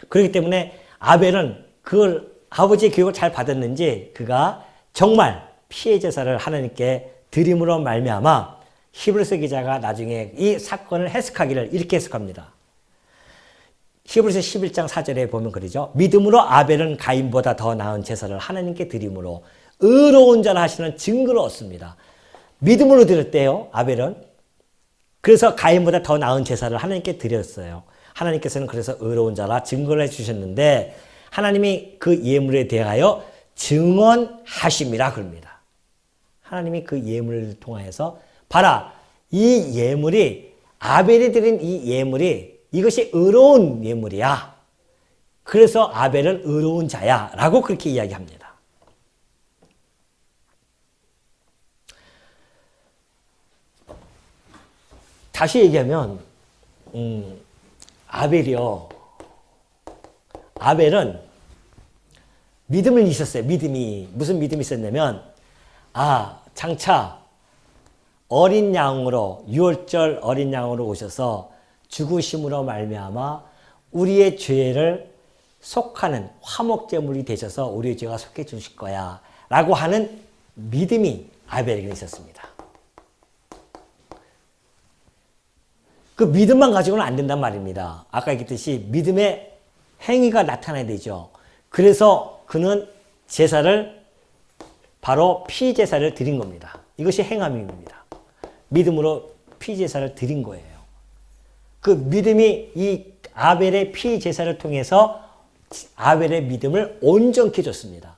그렇기 때문에 아벨은 그걸 아버지의 교육을 잘 받았는지 그가 정말 피의 제사를 하나님께 드림으로 말미암아 히브리서 기자가 나중에 이 사건을 해석하기를 이렇게 해석합니다. 히브리서 11장 4절에 보면 그러죠. 믿음으로 아벨은 가인보다 더 나은 제사를 하나님께 드림으로 의로운 자라 하시는 증거를 얻습니다. 믿음으로 드렸대요. 아벨은. 그래서 가인보다 더 나은 제사를 하나님께 드렸어요. 하나님께서는 그래서 의로운 자라 증거를 해주셨는데 하나님이 그 예물에 대하여 증언하심이라 그럽니다. 하나님이 그 예물을 통하여서 봐라, 이 예물이 아벨이 드린 이 예물이 이것이 의로운 예물이야. 그래서 아벨은 의로운 자야 라고 그렇게 이야기합니다. 다시 얘기하면 아벨은 믿음을 있었어요. 무슨 믿음이 있었냐면 장차 어린 양으로 유월절 어린 양으로 오셔서 죽으심으로 말미암아 우리의 죄를 속하는 화목제물이 되셔서 우리의 죄가 속해 주실 거야 라고 하는 믿음이 아벨에게 있었습니다. 그 믿음만 가지고는 안 된단 말입니다. 아까 얘기했듯이 믿음의 행위가 나타나야 되죠. 그래서 그는 제사를 바로 피제사를 드린 겁니다. 이것이 행함입니다. 믿음으로 피제사를 드린 거예요. 그 믿음이 이 아벨의 피제사를 통해서 아벨의 믿음을 온전케 해줬습니다.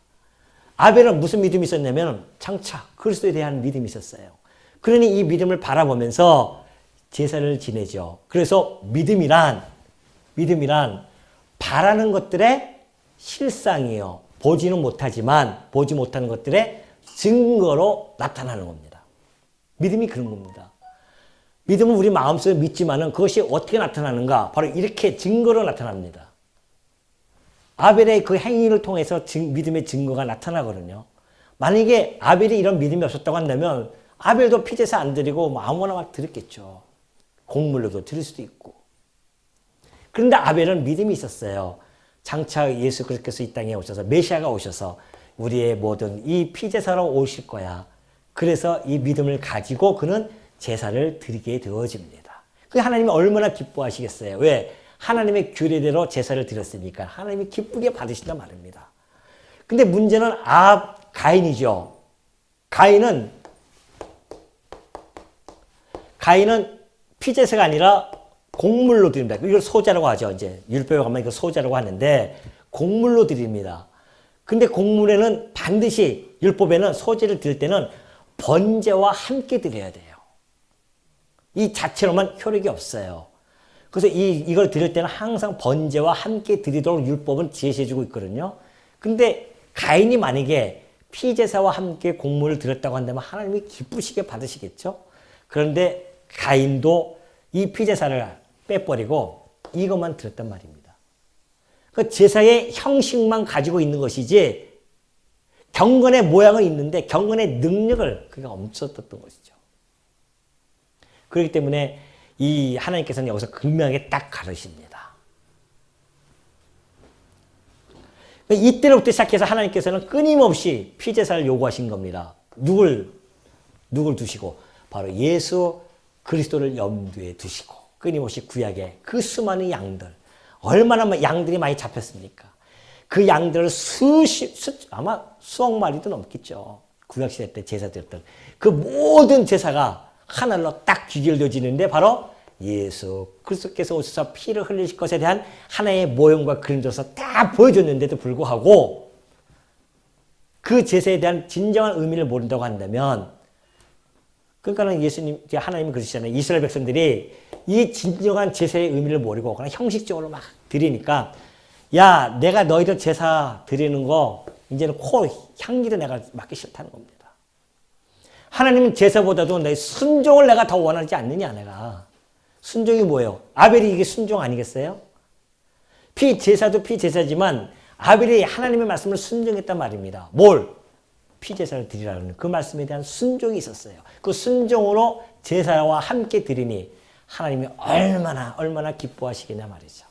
아벨은 무슨 믿음이 있었냐면 장차 그리스도에 대한 믿음이 있었어요. 그러니 이 믿음을 바라보면서 제사를 지내죠. 그래서 믿음이란 바라는 것들의 실상이에요. 보지는 못하지만 보지 못하는 것들의 증거로 나타나는 겁니다. 믿음이 그런 겁니다. 믿음은 우리 마음속에 믿지만은 그것이 어떻게 나타나는가? 바로 이렇게 증거로 나타납니다. 아벨의 그 행위를 통해서 믿음의 증거가 나타나거든요. 만약에 아벨이 이런 믿음이 없었다고 한다면 아벨도 피제사 안 드리고 아무거나 막 드렸겠죠. 곡물로도 드릴 수도 있고. 그런데 아벨은 믿음이 있었어요. 장차 예수 그리스도께서 이 땅에 오셔서 메시아가 오셔서 우리의 모든 이 피제사로 오실 거야. 그래서 이 믿음을 가지고 그는 제사를 드리게 되어집니다. 그 하나님이 얼마나 기뻐하시겠어요. 왜? 하나님의 규례대로 제사를 드렸으니까 하나님이 기쁘게 받으신단 말입니다. 근데 문제는 가인이죠. 가인은 피제사가 아니라 곡물로 드립니다. 이걸 소자라고 하죠. 이제 율법에 가면 이거 소자라고 하는데 곡물로 드립니다. 근데 곡물에는 반드시 율법에는 소제를 드릴 때는 번제와 함께 드려야 돼요. 이 자체로만 효력이 없어요. 그래서 이걸 드릴 때는 항상 번제와 함께 드리도록 율법은 제시해주고 있거든요. 근데 가인이 만약에 피제사와 함께 곡물을 드렸다고 한다면 하나님이 기쁘시게 받으시겠죠? 그런데 가인도 이 피제사를 빼버리고 이것만 드렸단 말입니다. 그 제사의 형식만 가지고 있는 것이지 경건의 모양은 있는데 경건의 능력을 그가 없었던 것이죠. 그렇기 때문에 이 하나님께서는 여기서 극명하게 딱 가르칩니다. 이때로부터 시작해서 하나님께서는 끊임없이 피제사를 요구하신 겁니다. 누굴 두시고 바로 예수 그리스도를 염두에 두시고 끊임없이 구약에 그 수많은 양들 얼마나 양들이 많이 잡혔습니까? 그 양들을 아마 수억 마리도 넘겠죠. 구약시대 때 제사 드렸던 그 모든 제사가 하늘로 딱 귀결되어지는데 바로 예수 그리스도께서 오셔서 피를 흘리실 것에 대한 하나의 모형과 그림자로서 딱 보여줬는데도 불구하고 그 제사에 대한 진정한 의미를 모른다고 한다면 그러니까는 하나님이 그러시잖아요. 이스라엘 백성들이 이 진정한 제사의 의미를 모르고 그냥 형식적으로 막 드리니까 야, 내가 너희들 제사 드리는 거 이제는 향기도 내가 맡기 싫다는 겁니다. 하나님은 제사보다도 내 순종을 내가 더 원하지 않느냐, 내가. 순종이 뭐예요? 아벨이 이게 순종 아니겠어요? 피제사도 피제사지만 아벨이 하나님의 말씀을 순종했단 말입니다. 뭘? 피제사를 드리라는 그 말씀에 대한 순종이 있었어요. 그 순종으로 제사와 함께 드리니 하나님이 얼마나 기뻐하시겠냐 말이죠.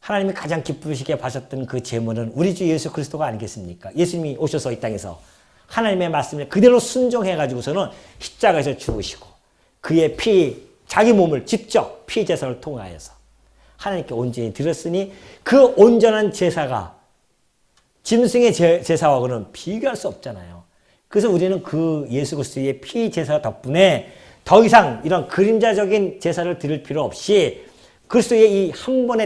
하나님이 가장 기쁘시게 봐셨던 그 제물은 우리 주 예수 그리스도가 아니겠습니까? 예수님이 오셔서 이 땅에서 하나님의 말씀을 그대로 순종해가지고서는 십자가에서 죽으시고 그의 자기 몸을 직접 피제사를 통하여서 하나님께 온전히 드렸으니 그 온전한 제사가 짐승의 제사와는 비교할 수 없잖아요. 그래서 우리는 그 예수 그리스도의 피제사 덕분에 더 이상 이런 그림자적인 제사를 드릴 필요 없이 그리스도의 이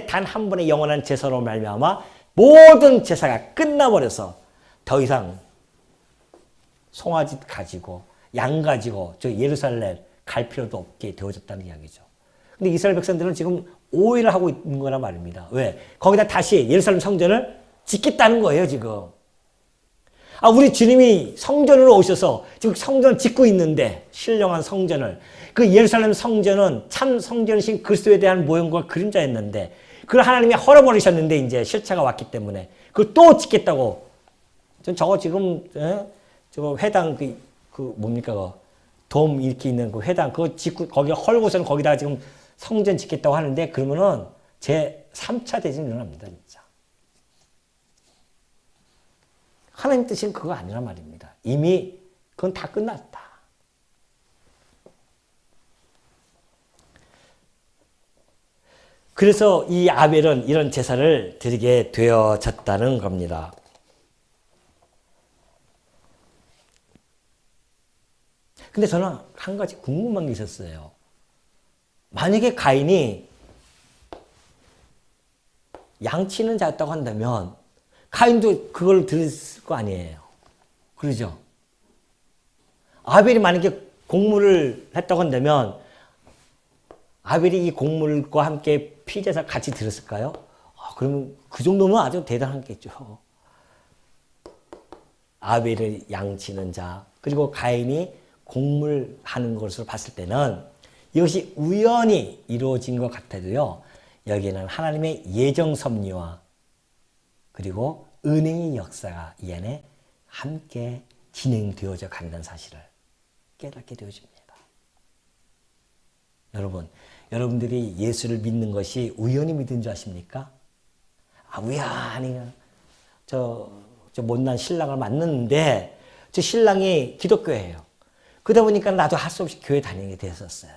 단 한 번의 영원한 제사로 말미암아 모든 제사가 끝나버려서 더 이상 송아지 가지고 양 가지고 저 예루살렘 갈 필요도 없게 되어졌다는 이야기죠. 근데 이스라엘 백성들은 지금 오해를 하고 있는 거란 말입니다. 왜? 거기다 다시 예루살렘 성전을 짓겠다는 거예요, 지금. 우리 주님이 성전으로 오셔서 지금 성전을 짓고 있는데, 신령한 성전을. 그 예루살렘 성전은 참 성전이신 그리스도에 대한 모형과 그림자였는데, 그걸 하나님이 헐어버리셨는데, 이제 실체가 왔기 때문에, 그걸 또 짓겠다고. 전 저거 지금, 저거 회당, 뭡니까, 돔 이렇게 있는 그 회당, 그거 짓고, 거기 헐고서는 거기다가 지금 성전 짓겠다고 하는데, 그러면은 제 3차 대전이 일어납니다, 진짜. 하나님 뜻은 그거 아니란 말입니다. 이미 그건 다 끝났다. 그래서 이 아벨은 이런 제사를 드리게 되어졌다는 겁니다. 근데 저는 한 가지 궁금한 게 있었어요. 만약에 가인이 양치는 자였다고 한다면 가인도 그걸 들었을 거 아니에요. 그러죠? 아벨이 만약에 곡물을 했다고 한다면 아벨이 이 곡물과 함께 피제사 같이 들었을까요? 그러면 그 정도면 아주 대단하겠죠. 아벨을 양치는 자, 그리고 가인이 곡물하는 것으로 봤을 때는 이것이 우연히 이루어진 것 같아도요. 여기에는 하나님의 예정 섭리와 그리고 은혜의 역사가 이 안에 함께 진행되어져 간다는 사실을 깨닫게 되어집니다. 여러분들이 예수를 믿는 것이 우연히 믿은 줄 아십니까? 우연히 저 못난 신랑을 만났는데 저 신랑이 기독교예요. 그러다 보니까 나도 할 수 없이 교회 다니게 됐었어요.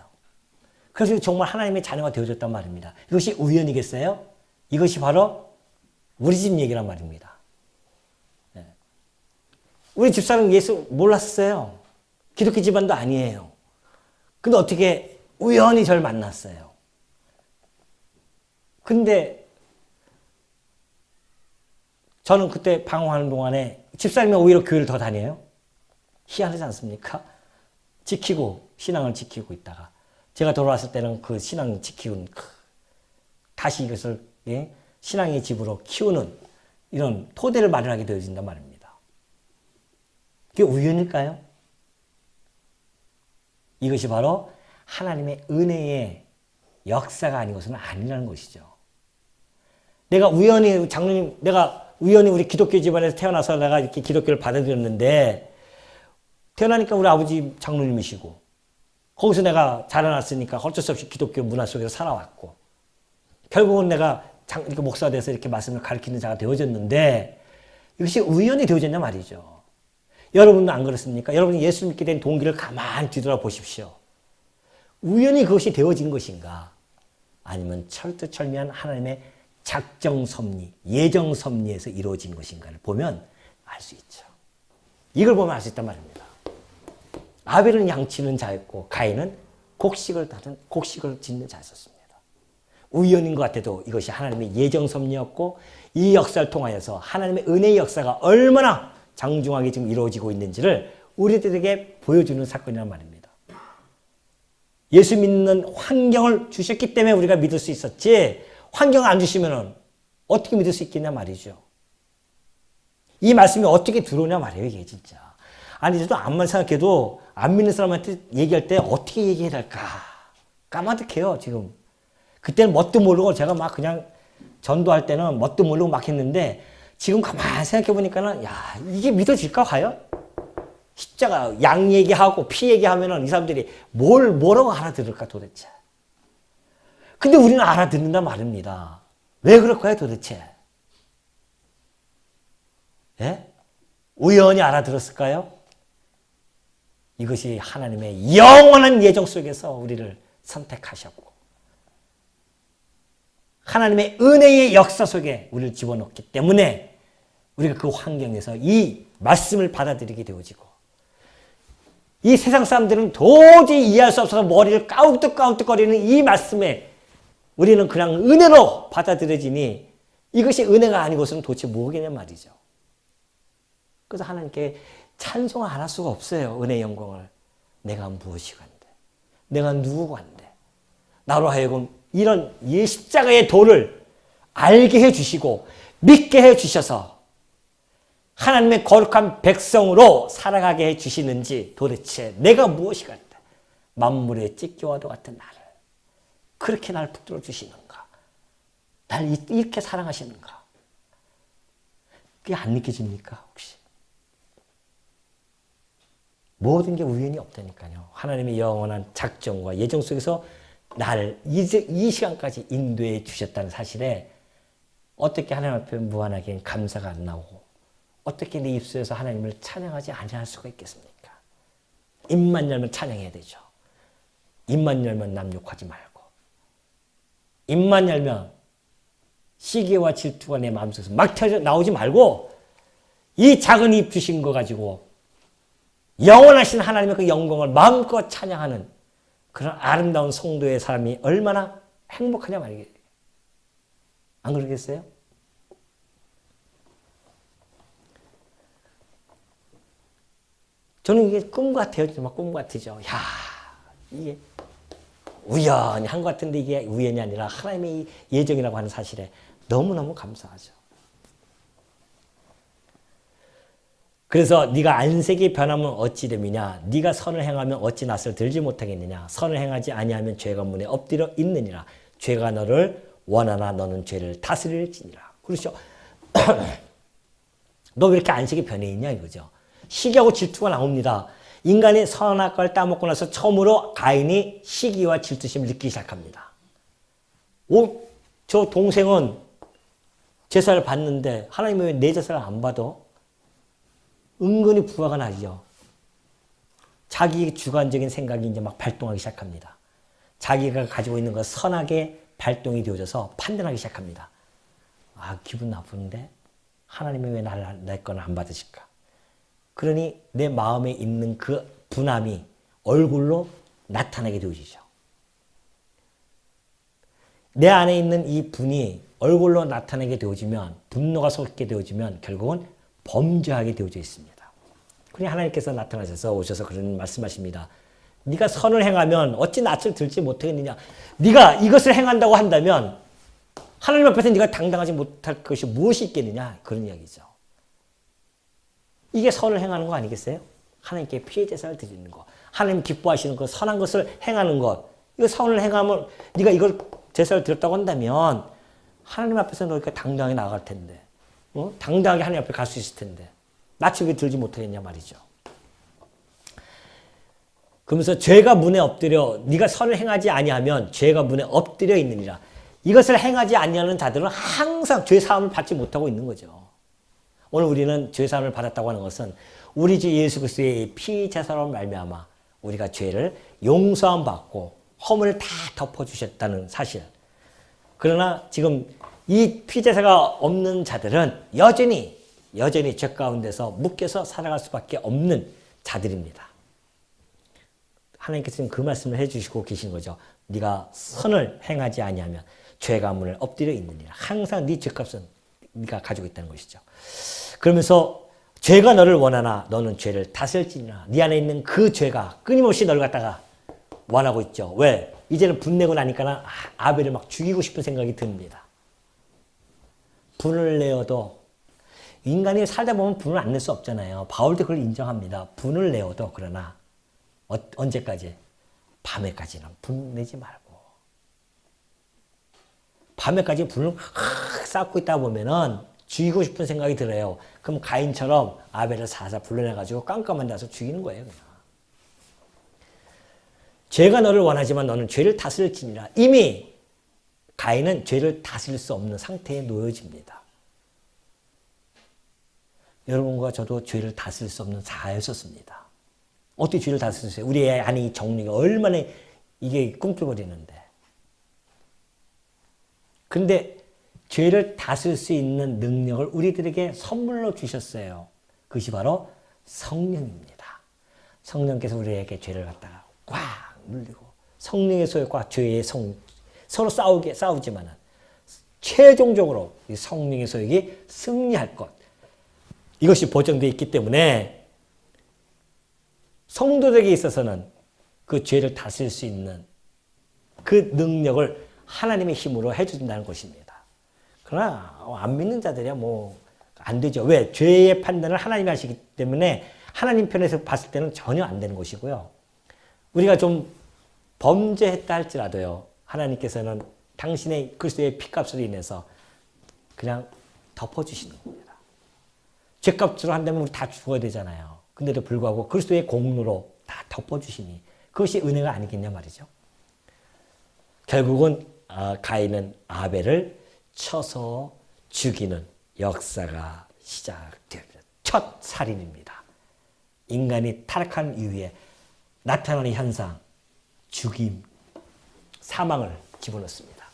그래서 정말 하나님의 자녀가 되어졌단 말입니다. 이것이 우연이겠어요? 이것이 바로 우리 집 얘기란 말입니다. 우리 집사람 예수 몰랐어요. 기독교 집안도 아니에요. 근데 어떻게 우연히 저를 만났어요. 근데 저는 그때 방황하는 동안에 집사람이 오히려 교회를 더 다녀요. 희한하지 않습니까? 신앙을 지키고 있다가 제가 돌아왔을 때는 그 신앙 지키는 다시 이것을 신앙의 집으로 키우는 이런 토대를 마련하게 되어진단 말입니다. 그게 우연일까요? 이것이 바로 하나님의 은혜의 역사가 아닌 것은 아니라는 것이죠. 내가 우연히 장로님, 내가 우연히 우리 기독교 집안에서 태어나서 내가 이렇게 기독교를 받아들였는데 태어나니까 우리 아버지 장로님이시고 거기서 내가 자라났으니까 어쩔 수 없이 기독교 문화 속에서 살아왔고 결국은 내가 이렇게 목사가 돼서 이렇게 말씀을 가르치는 자가 되어졌는데 이것이 우연히 되어졌냐 말이죠. 여러분은 안 그렇습니까? 여러분이 예수 믿게 된 동기를 가만히 뒤돌아보십시오. 우연히 그것이 되어진 것인가? 아니면 철두철미한 하나님의 작정 섭리, 예정 섭리에서 이루어진 것인가를 보면 알 수 있죠. 이걸 보면 알 수 있단 말입니다. 아벨은 양치는 자였고 가인은 곡식을 짓는 자였습니다. 우연인 것 같아도 이것이 하나님의 예정 섭리였고 이 역사를 통하여서 하나님의 은혜의 역사가 얼마나 장중하게 지금 이루어지고 있는지를 우리들에게 보여주는 사건이란 말입니다. 예수 믿는 환경을 주셨기 때문에 우리가 믿을 수 있었지 환경을 안 주시면 어떻게 믿을 수 있겠냐 말이죠. 이 말씀이 어떻게 들어오냐 말이에요. 이게 진짜. 아니 저도 암만 생각해도 안 믿는 사람한테 얘기할 때 어떻게 얘기해야 될까 까마득해요 지금. 그때는 뭣도 모르고 제가 막 그냥 전도할 때는 뭣도 모르고 막 했는데 지금 가만히 생각해 보니까는 야 이게 믿어질까 과연? 십자가 양 얘기하고 피 얘기하면은 이 사람들이 뭐라고 알아들을까 도대체. 근데 우리는 알아듣는단 말입니다. 왜 그럴까요 도대체? 예? 우연히 알아들었을까요? 이것이 하나님의 영원한 예정 속에서 우리를 선택하셨고 하나님의 은혜의 역사 속에 우리를 집어넣기 때문에 우리가 그 환경에서 이 말씀을 받아들이게 되어지고 이 세상 사람들은 도저히 이해할 수 없어서 머리를 까욱득까욱득거리는 이 말씀에 우리는 그냥 은혜로 받아들여지니 이것이 은혜가 아니고서는 도대체 뭐겠냐 말이죠. 그래서 하나님께 찬송 안 할 수가 없어요. 은혜의 영광을. 내가 무엇이 간데 내가 누구가 간데 나로 하여금 이런 이 십자가의 도를 알게 해주시고 믿게 해주셔서 하나님의 거룩한 백성으로 살아가게 해주시는지 도대체 내가 무엇이 간데 만물의 찢겨와도 같은 나를 그렇게 날 붙들어 주시는가? 날 이렇게 사랑하시는가? 그게 안 느껴집니까 혹시? 모든 게 우연이 없다니까요. 하나님의 영원한 작정과 예정 속에서 나를 이 시간까지 인도해 주셨다는 사실에 어떻게 하나님 앞에 무한하게 감사가 안 나오고 어떻게 내 입술에서 하나님을 찬양하지 아니할 수가 있겠습니까? 입만 열면 찬양해야 되죠. 입만 열면 남 욕하지 말고 입만 열면 시기와 질투가 내 마음속에서 막 나오지 말고 이 작은 입 주신 거 가지고 영원하신 하나님의 그 영광을 마음껏 찬양하는 그런 아름다운 성도의 사람이 얼마나 행복하냐 말이에요. 안 그러겠어요? 저는 이게 꿈 같아요. 정말 꿈 같으죠. 야, 이게 우연히 한 것 같은데 이게 우연이 아니라 하나님의 예정이라고 하는 사실에 너무너무 감사하죠. 그래서 네가 안색이 변하면 어찌 됨이냐 네가 선을 행하면 어찌 낯을 들지 못하겠느냐 선을 행하지 아니하면 죄가 문에 엎드려 있느니라 죄가 너를 원하나 너는 죄를 다스릴지니라. 그렇죠. 너 왜 이렇게 안색이 변해 있냐 이거죠. 시기하고 질투가 나옵니다. 인간이 선악과를 따먹고 나서 처음으로 가인이 시기와 질투심을 느끼기 시작합니다. 저 동생은 제사를 받는데 하나님은 왜 내 제사를 안 받아? 은근히 부하가 나죠. 자기 주관적인 생각이 이제 막 발동하기 시작합니다. 자기가 가지고 있는 것 선하게 발동이 되어져서 판단하기 시작합니다. 아, 기분 나쁜데? 하나님이 왜 내 거는 안 받으실까? 그러니 내 마음에 있는 그 분함이 얼굴로 나타나게 되어지죠. 내 안에 있는 이 분이 얼굴로 나타나게 되어지면 분노가 솟게 되어지면 결국은 범죄하게 되어져 있습니다. 그러니 하나님께서 나타나셔서 오셔서 그런 말씀하십니다. 네가 선을 행하면 어찌 낯을 들지 못하겠느냐. 네가 이것을 행한다고 한다면 하나님 앞에서 네가 당당하지 못할 것이 무엇이 있겠느냐. 그런 이야기죠. 이게 선을 행하는 거 아니겠어요? 하나님께 피해 제사를 드리는 거. 하나님 기뻐하시는 것, 선한 것을 행하는 것. 이거 선을 행하면 네가 이걸 제사를 드렸다고 한다면 하나님 앞에서 너희가 당당하게 나아갈 텐데, 당당하게 하나님 앞에 갈 수 있을 텐데, 낯이 왜 들지 못하겠냐 말이죠. 그러면서 죄가 문에 엎드려 네가 선을 행하지 아니하면 죄가 문에 엎드려 있느니라. 이것을 행하지 아니하는 자들은 항상 죄 사함을 받지 못하고 있는 거죠. 오늘 우리는 죄 사함을 받았다고 하는 것은 우리 주 예수 그리스도의 피 제사로 말미암아 우리가 죄를 용서함 받고 허물을 다 덮어 주셨다는 사실. 그러나 지금 이 피 제사가 없는 자들은 여전히 죄 가운데서 묶여서 살아갈 수밖에 없는 자들입니다. 하나님께서 지금 그 말씀을 해주시고 계신 거죠. 네가 선을 행하지 아니하면 죄가 문을 엎드려 있느니라. 항상 네 죄값은 네가 가지고 있다는 것이죠. 그러면서 죄가 너를 원하나 너는 죄를 다스릴지니라. 네 안에 있는 그 죄가 끊임없이 너를 갖다가 원하고 있죠. 왜? 이제는 분내고 나니까 아벨을 막 죽이고 싶은 생각이 듭니다. 분을 내어도 인간이 살다 보면 분을 안 낼 수 없잖아요. 바울도 그걸 인정합니다. 분을 내어도 그러나 언제까지? 밤에까지는 분 내지 말고. 밤에까지 분을 쌓고 있다 보면은 죽이고 싶은 생각이 들어요. 그럼 가인처럼 아벨을 사사 불러내가지고 깜깜한 데서 죽이는 거예요. 그냥. 죄가 너를 원하지만 너는 죄를 다스릴지니라. 이미 가인은 죄를 다스릴 수 없는 상태에 놓여집니다. 여러분과 저도 죄를 다스릴 수 없는 자였었습니다. 어떻게 죄를 다스리세요? 우리의 안에 이 정리가 얼마나 이게 꿈틀거리는데. 근데 죄를 다스릴 수 있는 능력을 우리들에게 선물로 주셨어요. 그것이 바로 성령입니다. 성령께서 우리에게 죄를 갖다가 꽉 눌리고 성령의 소욕과 죄의 서로 싸우지만은 최종적으로 이 성령의 소욕이 승리할 것. 이것이 보장되어 있기 때문에 성도들에게 있어서는 그 죄를 다스릴 수 있는 그 능력을 하나님의 힘으로 해준다는 것입니다. 그러나 안 믿는 자들이야 안 되죠. 왜? 죄의 판단을 하나님이 하시기 때문에 하나님 편에서 봤을 때는 전혀 안 되는 것이고요. 우리가 좀 범죄했다 할지라도요. 하나님께서는 당신의 그리스도의 피값으로 인해서 그냥 덮어주시는 겁니다. 죄값으로 한다면 우리 다 죽어야 되잖아요. 근데도 불구하고 그리스도의 공로로 다 덮어주시니 그것이 은혜가 아니겠냐 말이죠. 결국은 가인은 아벨을 쳐서 죽이는 역사가 시작됩니다. 첫 살인입니다. 인간이 타락한 이후에 나타나는 현상, 죽임, 사망을 집어넣습니다.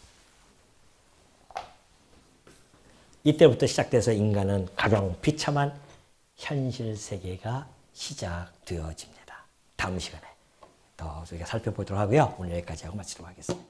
이때부터 시작돼서 인간은 가장 비참한 현실 세계가 시작되어집니다. 다음 시간에 더 우리가 살펴보도록 하고요. 오늘 여기까지 하고 마치도록 하겠습니다.